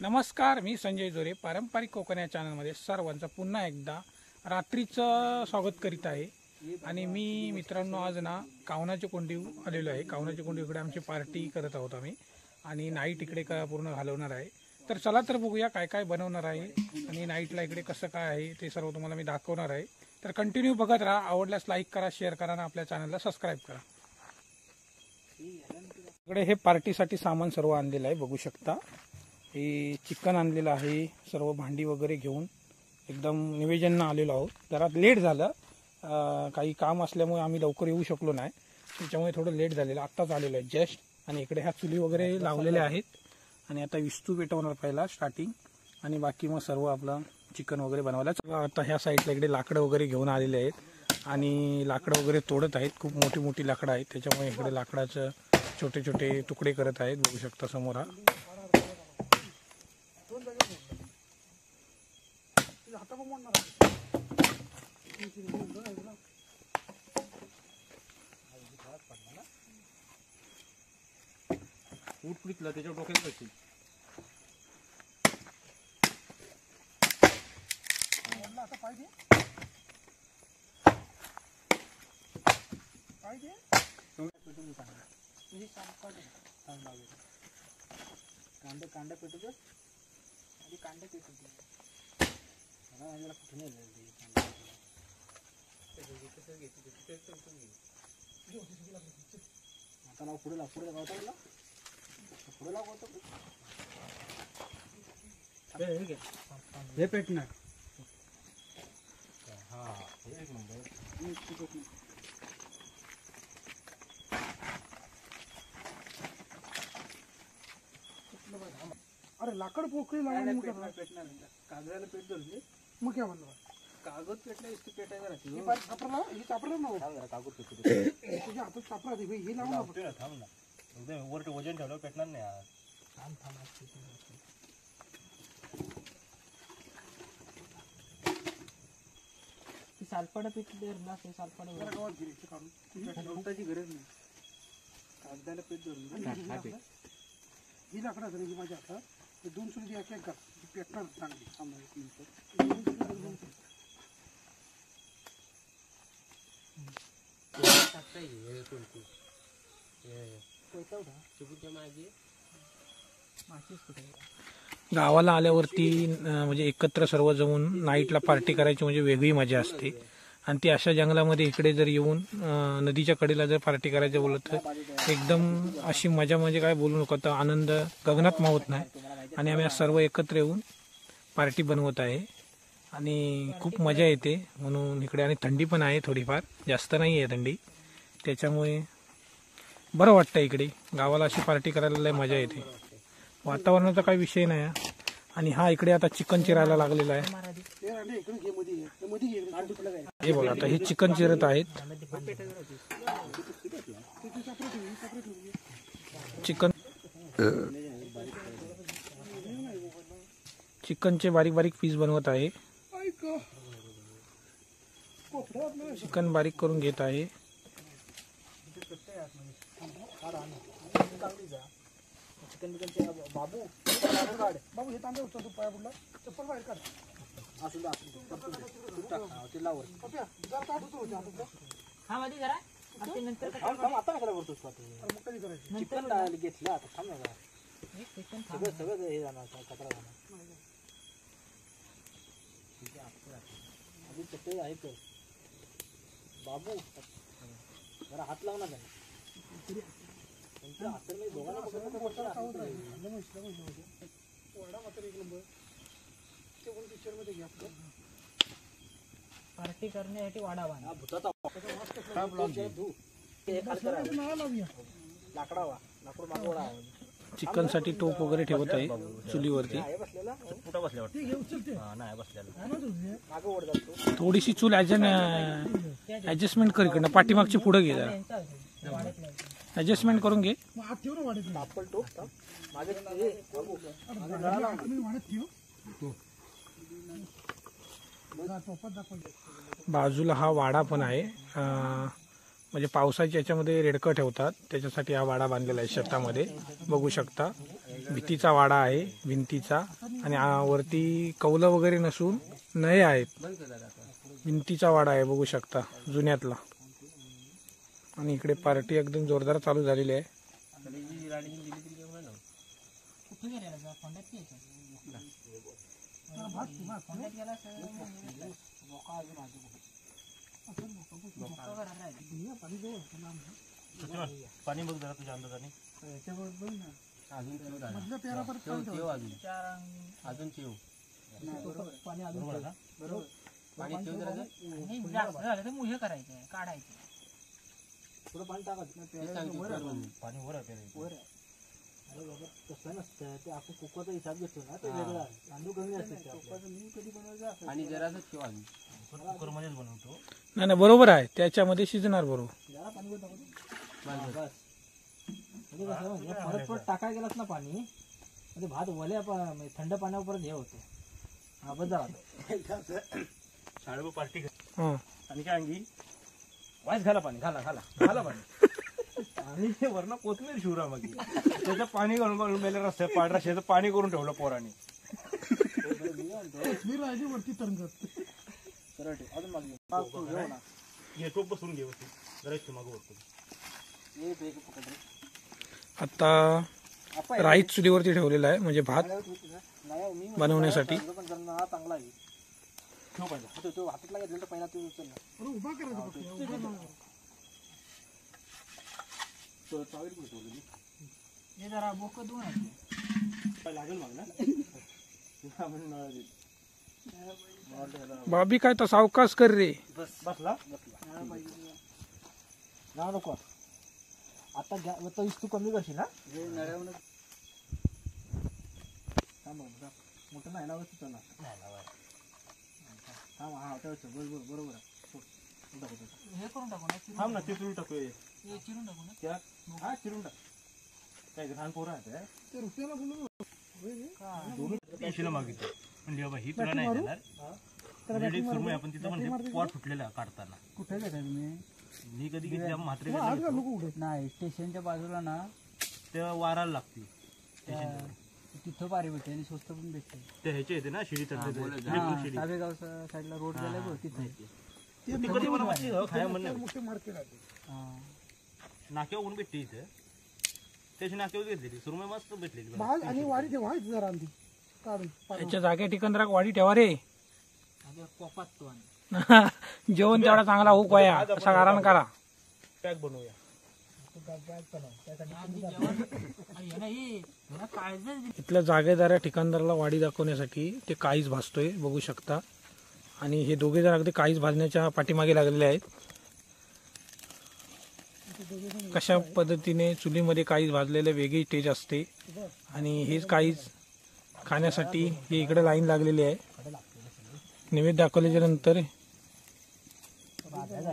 नमस्कार, मी संजय जोरे. पारंपरिक कोकण या चॅनलमध्ये सर्वांचं पुन्हा एकदा रात्रीचं स्वागत करीत आहे. आणि मी मित्रांनो आज ना कावनाची कोंडी आलेलो आहे. कावनाची कोंडी इकडे आमची पार्टी करत आहोत आम्ही आणि नाईट इकडे पूर्ण घालवणार आहे. तर चला तर बघूया काय काय बनवणार आहे आणि नाईटला इकडे कसं काय आहे ते सर्व तुम्हाला मी दाखवणार आहे. तर कंटिन्यू बघत राहा. आवडल्यास लाईक करा, शेअर करा आणि आपल्या चॅनलला सबस्क्राईब करा. इकडे हे पार्टीसाठी सामान सर्व आणलेलं आहे, बघू शकता. हे चिकन आणलेलं आहे, सर्व भांडी वगैरे घेऊन एकदम निवेदन आलेलो आहोत. जरा लेट झालं, काही काम असल्यामुळे आम्ही लवकर येऊ शकलो नाही, त्याच्यामुळे थोडं लेट झालेलं. आत्ताच आलेलो आहे जस्ट. आणि इकडे ह्या चुली वगैरे लावलेल्या आहेत आणि आता विस्तू पेटवणार पहिला स्टार्टिंग आणि बाकी मग सर्व आपलं चिकन वगैरे बनवायला. आता ह्या साईडला इकडे लाकडं वगैरे घेऊन आलेले आहेत आणि लाकडं वगैरे तोडत आहेत. खूप मोठी मोठी लाकडं आहेत, त्याच्यामुळे इकडे लाकडाचं छोटे छोटे तुकडे करत आहेत, बघू शकता समोर. उठपिटलं त्याच्यावर डोक्यात बसतील. कांदा कांदा पेटवतो आणि कांदा पेटवतो. मला माझ्याला कुठे नाही आता नाव पुढे लाव, पुढे लावता ना, पुढे लावतो. हे पेटणार. हा एक नंबर. अरे लाकड पोकळी लावून पेटणार. कागदाला पेट धरली मग काय म्हणलं. कागद पेटला इतकी पेटायला राहते. ही चापडलं ना, कागद पेटू तुझ्या हातात चापडा दे. हे लावून थांब ना, एकदम वर वजन ठेवलं पेटणार नाही. थांब थांब. सालपाडा पेटली ना, ते सालपाडा काढून गरज नाही. कागदाला पेट धरून ही लाकडा झाली माझ्या हातात. ते दोन सुरी एक एक पेटणार चांगली. गावाला आल्यावरती म्हणजे एकत्र सर्व जमून नाईटला पार्टी करायची म्हणजे वेगळी मजा असते. आणि ती अशा जंगलामध्ये इकडे जर येऊन नदीच्या कडेला जर पार्टी करायचं बोलत तर एकदम अशी मजा म्हणजे काय बोलू नको, तर आनंद गगनात मावत नाही. आणि आम्ही सर्व एकत्र येऊन पार्टी बनवत आहे आणि खूप मजा येते म्हणून इकडे. आणि थंडी पण आहे थोडीफार, जास्त नाही आहे थंडी, त्याच्यामुळे बरं वाटतं इकडे. गावाला अशी पार्टी करायला लय मजा येते. वातावरणाचा काही विषय नाही. आणि हा इकडे आता चिकन चिरायला लागलेला आहे. हे बघा, आता हे चिकन चिरत आहेत. चिकनचे बारीक बारीक पीस बनवत आहे. चिकन बारीक करून घेत आहे. बाबू हे तांबे उचलतो, पाया पडला चप्पल बाहेर काढ. चिकन घेतलं आता थांब ना, सगळं सगळं हे जाणार कचरा जाणार. चप्पल आहे तर बाबू जरा हात लाव ना त्याला. पार्टी करण्यासाठी वाडा लाकडावा लाकूड मागवडा. चिकन साठी टोप वगैरे ठेवत आहे चुलीवरती. थोडीशी चूल ऍडजस्टमेंट कर इकडनं, पाठीमागची पुढे घे, जरा ऍडजस्टमेंट करून घे. बाजूला हा वाडा पण आहे. म्हणजे पावसाच्या याच्यामध्ये रेडकं ठेवतात, त्याच्यासाठी हा वाडा बांधलेला आहे शेतामध्ये बघू शकता. भीतीचा वाडा आहे, भिंतीचा, आणि वरती कौलं वगैरे नसून नळे आहेत. भिंतीचा वाडा आहे बघू शकता जुन्यातला. आणि इकडे पार्टी एकदम जोरदार चालू झालेली आहे. पाणी बघ जरा तुझ्या अंदाजाने. अजून ठेव मुहे करायचंय काढायचं पाणी वर आहे. तसं नसतं ते आपण कुकरचा हिसाब घेतो ना, ते वेगळा तांदूळ कमी असते आणि जरासं ठेव आधी कुकर मध्येच बनवतो. नाही नाही बरोबर आहे, त्याच्यामध्ये शिजणार बरोबर. जरा पाणी बस म्हणजे कसं म्हणजे परत परत टाकायला गेलास ना पाणी म्हणजे भात वल्या थंड पाण्यावर परत हे होतं. हा बस झाला शाळेवर पार्टी हां आणि काय अंगी वाईस घाला पाणी घाला पाणी आणि ते वरनं कोथमीर शिवरा मग त्याचं पाणी घालून घालून मेले रस्त्यात पांढरा शेत पाणी करून ठेवलं पोरांनी. वरती तरंगत घे टोप बसून घे होती जरा मागं वरतो. आता राईस चुलीवरती ठेवलेला आहे म्हणजे भात बनवण्यासाठी. चांगला आहे ठेव पाहिजे तो हातातला घेतला तर पहिला तो उचलला उभा करायचा. हे जरा बोक दोन लागेल मग ना. बाबी काय तर सावकाश कर रे. बसला ना नको आता तो तू कमी करशील ना. मोठं नाही ना वस्तू चला हा हा बरोबर हे करून टाकू ना. थांब ना ते चिरून टाकूया. चिरून टाकू ना त्या हा चिरून टाक. काय लहान पोरं आहे ते रुपयाला बोलू दोन मागितलं म्हणजे बाबा ही तुला नाही देणार. आपण तिथं पण पॉट फुटलेला काढताना कुठे घेताय तुम्ही. मी कधी घेतली म्हात्रे नाही स्टेशनच्या बाजूला ना ते वाराला लागते स्टेशन तिथं पारी भेटते आणि स्वस्त पण भेटते. ते ह्याचे येते ना शिडी साबेगाव साईडला रोड गेलाय बघ तिथे. कधी मला माहिती खाया म्हणणं मोठे मार्केट आहे. नाक्यावर ऊन भेटते इथे त्याची नाक्यावर घेतलेली सुरमई मस्त भेटलेली. भाग आणि वाडी ठेवा जरा आधी काढून त्याच्या जागे ठिकाण वाढी ठेवा रे. कोपात तो जेवण तेवढा चांगला होऊ कोया असा कारण करा. पॅक बनवूया. इथल्या जागेदारा ठिकाणदाराला वाडी दाखवण्यासाठी ते काहीच भाजतोय बघू शकता. आणि हे दोघे जण अगदी काहीच भाजण्याच्या पाठीमागे लागलेले आहेत. कशा पद्धतीने चुलीमध्ये काहीच भाजलेलं वेगळी टेस्ट असते. आणि हेच काहीच खाण्यासाठी हे इकडे लाईन लागलेली आहे. नैवेद्य दाखवल्याच्या नंतर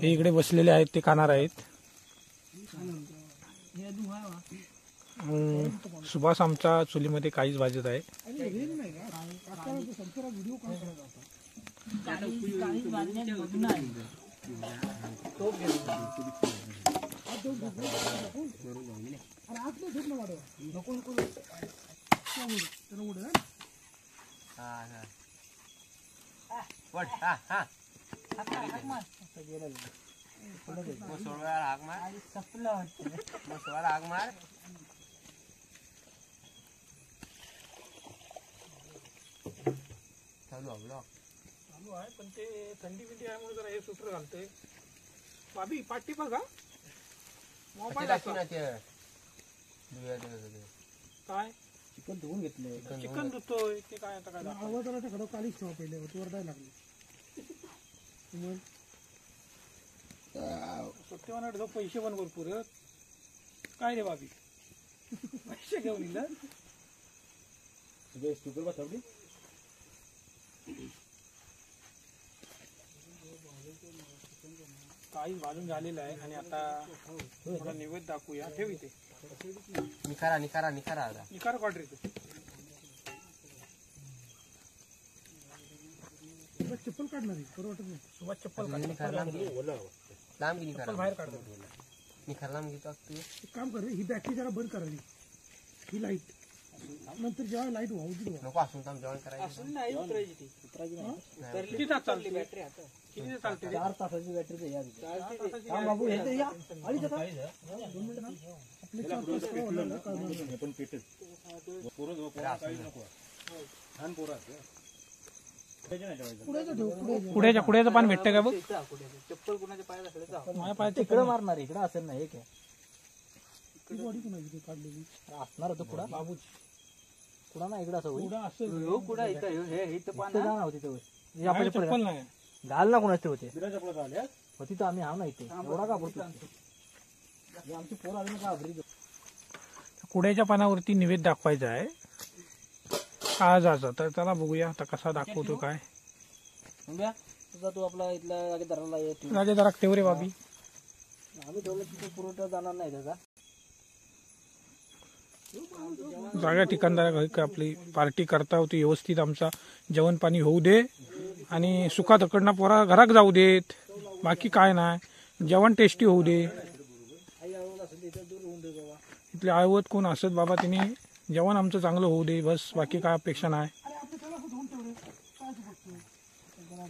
हे इकडे बसलेले आहेत ते खाणार आहेत. सुभाष आमच्या चुलीमध्ये काहीच भाजत आहे. चालू आहे पण ते थंडी बिंडी आहे म्हणून जरा हे सुटर घालतोय. बाबी पाठी बघा मोबाईल काय चिकन धुवून घेतले. चिकन धुतोय ते काय आता काय आवाजाला कालीच ठेवा पहिले वर द्यायला लागले. सत्यवानाड पैसे पण भरपूर काय रे बाबी पैसे घेऊन येईल. काही भाजून झालेलं आहे आणि आता थोडा नैवेद्य दाखवूया. ठेव इथे निखारा काढ रे तू. चप्पल काढणार आहे बरोबर वाटत नाही. सुभाष चप्पल काढ. लांब गेली करा बाहेर काढतो मी खरं लांब घेतो तू एक काम कर रे, ही बॅटरी जरा बंद करावी, ही लाईट नंतर जेव्हा लाईट वाहू दे नको असून काम जेवण करायचं असून नाही उतरायची ती उतरायची नाही किती तास चालते बॅटरी आता किती चालते 4 तासाची बॅटरी तर या काम बाबू हे तर या आणि त्याचा आपले 4 तास का वाढलं का नाही? पण पेटत छान पोरं आहेत. त्याच्या नाही ठेवायचं. पुढे ठेव, पुढे ठेव. कुड्याचं पान भेटतं का बघ चप्पल कुणाच्या पायात असेल तर माझ्या पायात तिकडं मारणार इकडं असेल ना हे काय ती बॉडी कुणाची ती काढलेली? असणार होतं कुडा बाबूची कुडा ना इकडं असं होईल कुडा असेल हो कुडा इथं हे इथं पान होती तो माझ्या चप्पल नाही घाल ना कोणाचे होते बिना चपला आल्या होती तर आम्ही हाव ना इथे एवढा का बोलतो आमची पोर अजून का घाबरी कुड्याच्या पानावरती निवेद दाखवायचा आहे काळजाचा. तर त्याला बघूया आता कसा दाखवतो काय. तुझा तू आपला इथला जागे धरायला येतो राजा जरा ठेव रे बाबी. आम्ही ठेवलं तिथे पुरवठा जाणार नाही त्याचा जागा ठिकाणदार आपली पार्टी करता होती व्यवस्थित. आमचा जेवण पाणी होऊ दे आणि सुखात कडनं पोरा घरात जाऊ देत. बाकी काय नाही, जेवण टेस्टी होऊ दे. इथले आयवत कोण असत बाबा, तिने जेवण आमचं चांगलं होऊ दे बस. बाकी काय अपेक्षा नाही. अरे आपले त्याला धुवून ठेव रे, काय ते फक्त. मला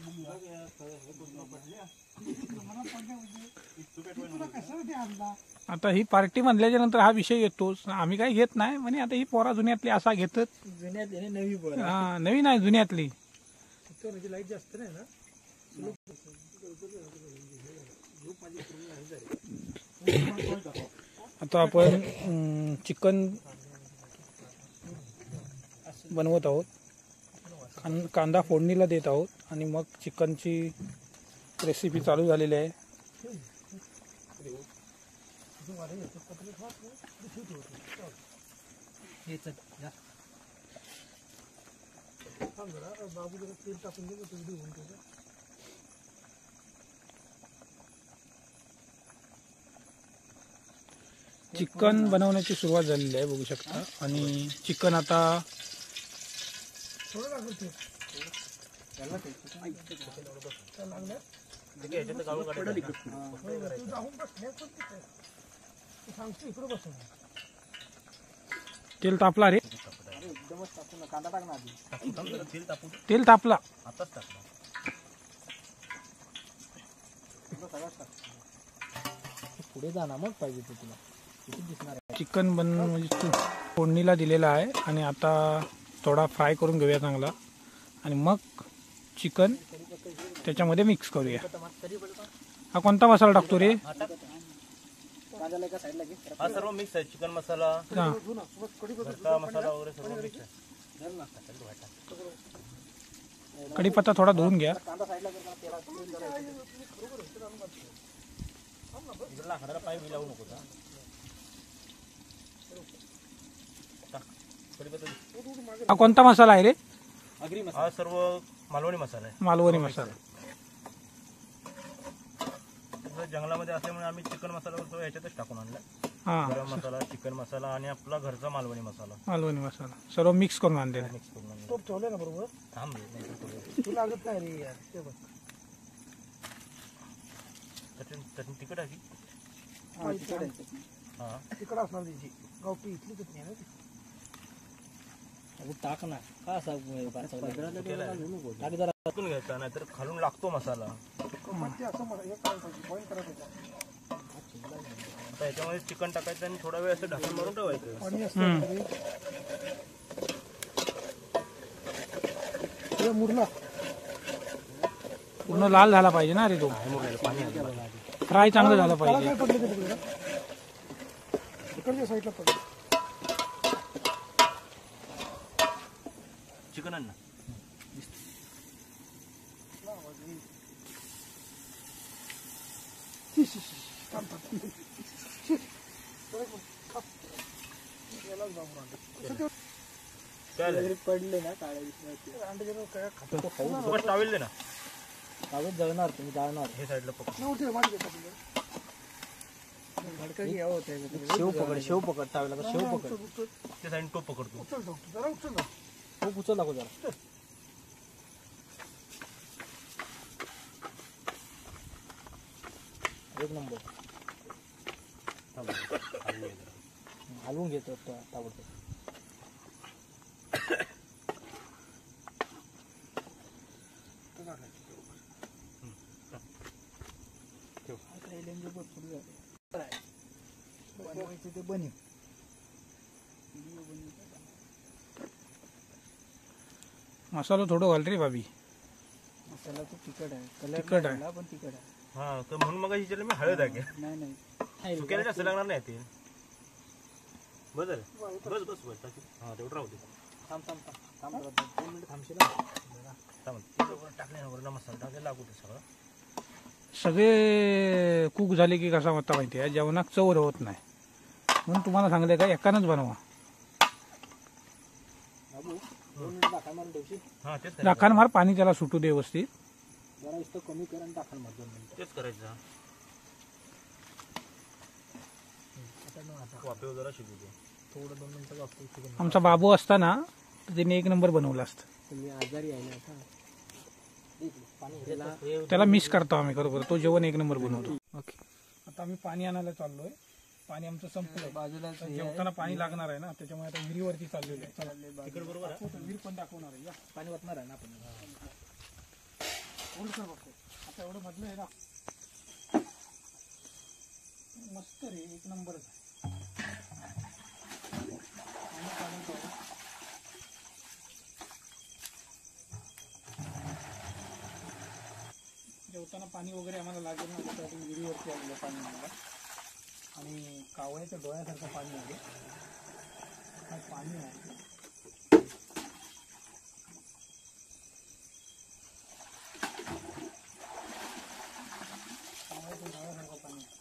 पडलं म्हणजे तुला कशाला ते आणला? आता ही पार्टी म्हणल्याच्या नंतर हा विषय येतोच. आम्ही काही घेत नाही म्हणे आता ही पोरा जुन्यातली असा घेतात. जुन्यात येणे नवी पोर हा नवी नाही जुन्यातली. म्हणजे लाईट जास्त नाही ना. आता आपण चिकन बनवत आहोत. कांदा फोडणीला देत आहोत आणि मग चिकनची रेसिपी चालू झालेली आहे. बाबू जरा तेल टाकून दे, तो व्हिडिओ होऊन त्याचा. चिकन बनवण्याची सुरुवात झालेली आहे बघू शकता. आणि चिकन आता थोडं लागलं ते. तू जाऊन बस, हे पण तिथे. तू सांगतो इकडे बसून. तेल तापला रे. एकदमच टाकून कांदा टाक ना आधी तेल तापला. आताच टाकला. पुढे जाणार मग पाहिजे ते तुला किती दिसणार आहे चिकन म्हणजे फोडणीला दिलेला आहे आणि आता थोडा फ्राय करून घेऊया चांगला आणि मग चिकन त्याच्यामध्ये मिक्स करूया. हा कोणता मसाला टाकतो रे? कांद्याला एका साईडला घे हा सर्व मिक्स आहे. चिकन मसाला, हा घरचा मसाला वगैरे सर्व मिक्स आहे. कढीपत्ता थोडा धुवून घ्या. कांदा साईडला कर मला तेला इकडे लाकडाला पाय बी लावू नको. हा कोणता मसाला आहे रे? हा सर्व मालवणी मसाला आहे. मालवणी मसाला. जंगलामध्ये असल्यामुळे आम्ही चिकन मसाला सर्व ह्याच्यातच टाकून आणला. हा गरम मसाला, चिकन मसाला आणि आपला घरचा मालवणी मसाला मालवणी मसाला सर्व मिक्स करून आणलेला आहे. मिक्स करून आणला. तो ठेवलं ना बरोबर. थांब रे, नंतर करूया. तू लागत नाही रे यार, ते बघ. चटणी तिखट आहे की? हा तिकडं असणार त्याची गावठी इथली चटणी आहे ना ती. टाक ना का असा टाक जरा टाकून घ्यायचा, नाहीतर खालून लागतो मसाला. पण ते असं मला हे करायला पाहिजे, बॉईल करायला पाहिजे. आता ह्याच्यामध्ये चिकन टाकायचं आणि थोडा वेळ असं ढाकून मारून ठेवायचं. पाणी असतं ते मुरला. पूर्ण लाल झाला पाहिजे ना रे तो. फ्राय चांगलं झालं त्याला पाहिजे. काय पडलं ते तिकडे इकडच्या साईडला पडलं. चिकन आण ना. काय पडले ना काळ्या बस टावेल दे ना. कागद जळणार तुम्ही जाळणार हे साईडला पकड. नव्हते माझी घेतात शेव पकड शेव पकड टावेला का शेव पकड त्या साईड टोप पकडतो. उचल ठेवतो जरा उचल ना. खूप उचल दाखव जरा एक नंबर हलवून घेतो ताबडतोब. बनवायचं ते बनी मसाला थोडं घाल रे भाभी. मसाला तो तिखट आहे. तिखट आहे. कलर पण तिखट आहे. हा तर म्हणून मग विचारलं मी हळद आहे नाही नाही सुक्याला जास्त लागणार नाही ते. बस झालं. बस बस बस हा तेवढं राहू दे. थांब थांब थांब थांब जरा 2 मिनिटं थांबशील ना. टाकले मसाला टाकले लागू ते सगळं. सगळे कुक झाले की कसा होता माहिती आहे, जेवणात चव होत नाही. म्हणून तुम्हाला सांगले का एकानंच बनवा. बाबू 2 मिनिटं दाखल मारून ठेवशील. हा तेच दाखल मार, पाणी त्याला सुटू दे व्यवस्थित. जरा इथं कमी कर आणि दाखल मार 2 मिनिटं. तेच करायचं. वाफेवर जरा शिकू दे. थोडं 2 मिनिटं वापरू शकतो. आमचा बाबू असताना तर त्याने एक नंबर बनवला असतं. तुम्ही आजारी आहे ना आता. त्याला मिस करतो आम्ही खरोखर. तो जेवण एक नंबर बनवतो. ओके, आता आम्ही पाणी आणायला चाललोय. पाणी आमचं संपलंय. बाजूला तर जेवताना पाणी लागणार आहे ना, त्याच्यामुळे आता विहिरीवरती चाललेलं आहे. चला तिकडे बरोबर विहीर पण दाखवणार आहे. या पाणी वाटणार आहे ना आपण. होल्ड कर बघतो. आता एवढं मधलं आहे ना, मस्त रे, एक नंबरच आहे. पाणी काढून ठेवा. जेवताना पाणी वगैरे आम्हाला लागेल ना, त्यासाठी विहिरीवरती आलेलं पाणी आम्हाला. आणि कावळ्याच्या डोळ्यासारखं पाणी आहे. हा पाणी आहे. कावळ्याच्या डोळ्यासारखं पाणी आहे.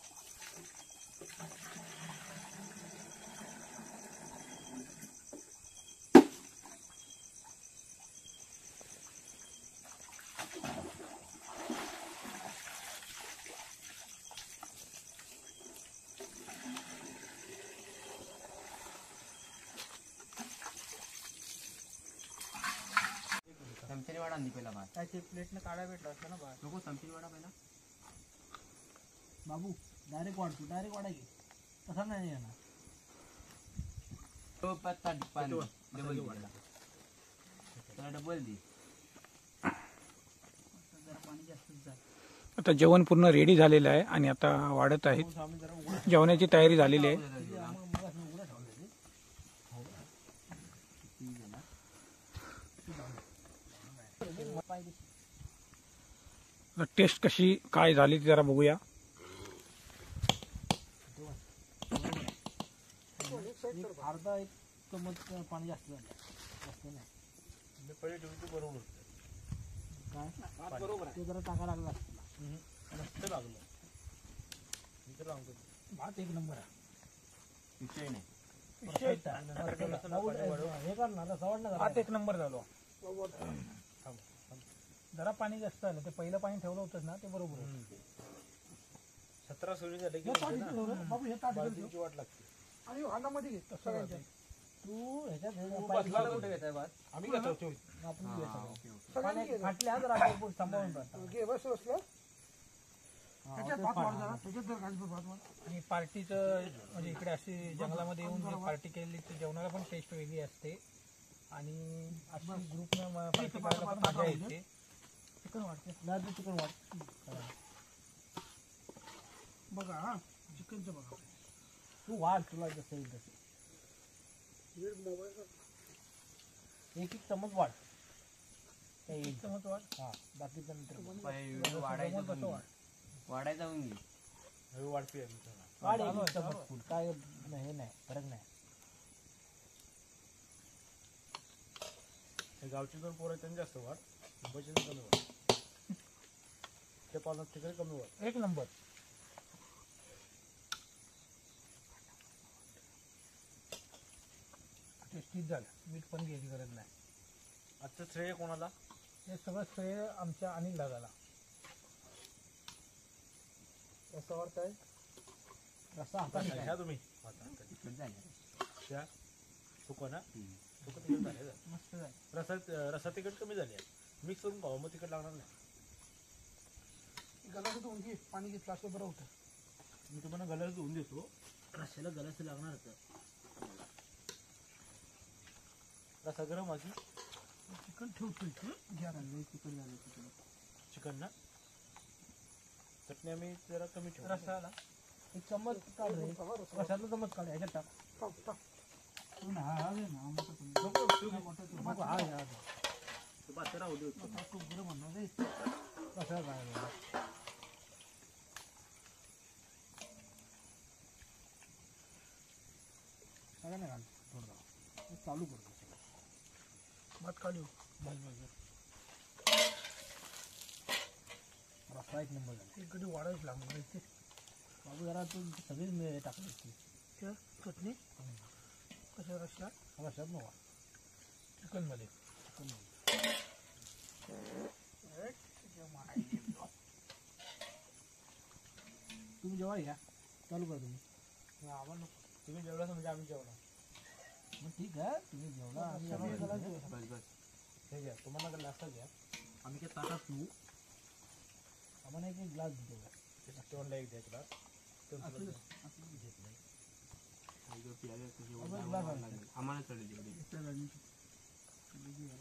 चमच्याने वाढा नाही पहिला भात. काय ते प्लेटनं काढा भेटलं असतं ना बा. नको चमच्याने वाढा पहिला. बाबू डायरेक्ट वाढतो. डायरेक्ट वाढा की. तसा नाही येणार. तो पत्ता पाणी डबल दे. त्याला डबल दे. जरा पाणी जास्तच जाईल. आता जेवण पूर्ण रेडी झालेलं आहे आणि आता वाढत आहेत. जेवणाची तयारी झालेली आहे. टेस्ट कशी काय झाली ती जरा बघूया. अर्धा एक चमच पाणी जास्त झालं. जास्त नाही. पहिले ठेवतो बरोबर. काय बरोबर ते जरा टाका लागला असतं. मस्त लागलं. मी तर सांगतो भात एक नंबर आहे. विषय नाही. हे करणार सवडणार. भात एक नंबर झालो. जरा पाणी जास्त झालं. ते पहिलं पाणी ठेवलं होतं ना, ते बरोबर होतं. 17-16 झाले की बाबू हे ताट घेऊन बाजूची वाट लागते. आणि हातामध्ये घे सगळ्यांच्या. तू ह्याच्यात बसला कुठे घेताय भात? आम्ही घेतो आपण हा, घ्यायचं. Okay okay. सगळ्यांनी घे. फाटले हा जरा आपण सांभाळून राहतो. घे बस बसलं. त्याच्यात भात वाढ जरा. त्याच्यात जर घास भात वाढ. आणि पार्टीचं म्हणजे इकडे अशी जंगलामध्ये येऊन जे पार्टी केली तर जेवणाला पण टेस्ट वेगळी असते. आणि अशी ग्रुपनं पार्टी करायला पण मजा येते. चिकन वाटते. लाल चिकन वाट. बघा हा चिकनचं बघा. तू वाढ तुला जसं येईल तसं. एक चमच वाढ. एक चमच वाढ. हा बाकीचं नंतर पहिले वाढायचं कसं पण घे. वाढ? वाढायचं पण घे. हळू वाढते वाढ. एक चमच फूड काय नाही. हे नाही फरक नाही. गावची 2 पोरं त्यांनी जास्त वाढ. मुंबईचे कमी वाढ. त्या पालनात तिकडे कमी वाढ. एक नंबर. टेस्टीच झालं. मीठ पण घ्यायची गरज नाही. आजचं श्रेय कोणाला? हे सगळं श्रेय आमच्या अनिल दादाला. कसं वाटतंय रस्सा हाताने खायचा. घ्या तुम्ही तिखट झालं. त्या सुकं ना सुकं तिखट झाले. मस्त झालं. रसा तिखट कमी झाली आहे. मिक्स करून खावा मग तिखट लागणार नाही. गलास धुवून घे. पाणी घेतलं असं बरं होतं. मी तुम्हाला गलर घेऊन देतो. रश्याला गरज लागणार होतं. रसा गरम माझी चिकन ठेवतो इथे घ्या राहिले चिकन झालं चिकन चिकन ना. चटणी आम्ही जरा कमी ठेवू. रसाला एक चम्मच काढ रे. रशातला चम्मच काढ ह्याच्यात टाक. टाक टाक हा हा घे ना आम्हाला पण नको, हा घ्या, हा घ्या. ते पातेलं राहू दे. खूप बरं म्हणणार रे रशाला काढायला. काय नाही घाल थोडं चालू करतो भात काढू बस बस बस. रस्सा एक नंबर झाला. एक कधी वाढायच लागणार इथे बाबू जरा तू सगळी टाकली असती. चटणी कशा रस्सा रशात नव्हा. चिकन मध्ये तुम्ही जेव्हा घ्या चालू करा तुम्ही. आम्हाला तुम्ही जेवढा म्हणजे आम्ही जेवढा. मग ठीक आहे तुम्ही जेवढा आम्ही बस बस हे घ्या तुम्हाला लास्ट घ्या. आम्ही काय ताटात पिऊ. आम्हाला एक ग्लास देतो का. जेवणला एक द्या तुला. आम्हाला चढेल तेवढी.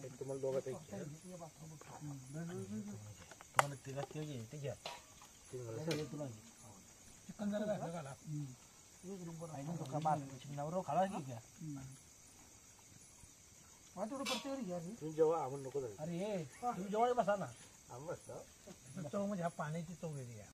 एक तुम्हाला दोघात एक घ्या. तुम्हाला तिला ते घे ते घ्या. तुला घे. चिकन जरा घाला घाला नवरो खाला की घ्या. तेवढं प्रत्येक घ्या रे तुम्ही जेव्हा आम्हाला नको जाईल. अरे तुम्ही जेव्हा बसा ना. आम्ही बसतो. चव म्हणजे हा पाण्याची चव वेगळी आहे.